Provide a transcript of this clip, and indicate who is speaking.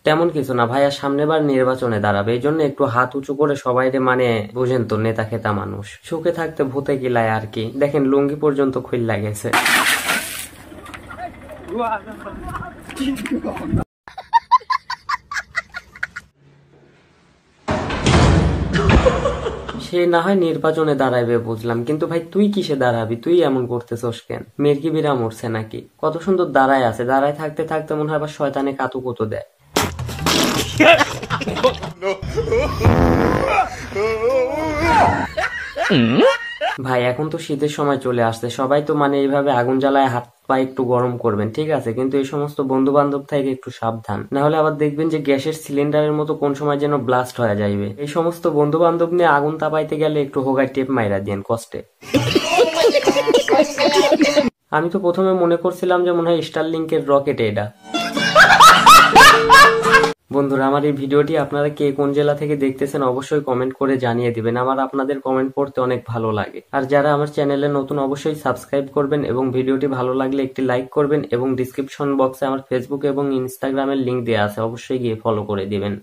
Speaker 1: তেমন কিছু না ভাইয়া, সামনেবার নির্বাচনে দাঁড়াবে, এই জন্য একটু হাত উঁচু করে সবাই মানে বুঝেন তো, নেতা খেতা মানুষ, সুখে থাকতে ভূতে গিলায় আর কি। দেখেন লুঙ্গি পর্যন্ত খুইল্লা গেছে। সে না হয় নির্বাচনে দাঁড়াইবে বুঝলাম, কিন্তু ভাই তুই কিসে দাঁড়াবি? তুই এমন করতেছস কেন? মেরকি বিরা মরছে নাকি? কত সুন্দর দাঁড়ায় আছে, দাঁড়ায় থাকতে থাকতে মনে হয় আবার শয়তানে কাতু কুতু দেয়। ভাই এখন তো শীতের সময় চলে আসছে, সবাই তো মানে এইভাবে আগুন জ্বালায় হাত পা একটু গরম করবেন, ঠিক আছে, কিন্তু এই সমস্ত বন্ধু বান্ধব থেকে একটু সাবধান, না হলে আবার দেখবেন যে গ্যাসের সিলিন্ডারের মতো কোন সময় যেন ব্লাস্ট হয়ে যাইবে। এই সমস্ত বন্ধু বান্ধব নিয়ে আগুন তাপাইতে গেলে একটু হোগায় টেপ মাইরা দিন কষ্টে। আমি তো প্রথমে মনে করছিলাম যে মনে হয় স্টারলিংকের রকেট এটা। বন্ধুরা, আমার এই ভিডিওটি আপনারা কে কোন জেলা থেকে দেখতেছেন অবশ্যই কমেন্ট করে জানিয়ে দিবেন, আমার আপনাদের কমেন্ট পড়তে অনেক ভালো লাগে। আর যারা আমার চ্যানেলে নতুন অবশ্যই সাবস্ক্রাইব করবেন এবং ভিডিওটি ভালো লাগলে একটি লাইক করবেন, এবং ডিসক্রিপশন বক্সে আমার ফেসবুক এবং ইনস্টাগ্রামের লিংক দেওয়া আছে, অবশ্যই গিয়ে ফলো করে দিবেন।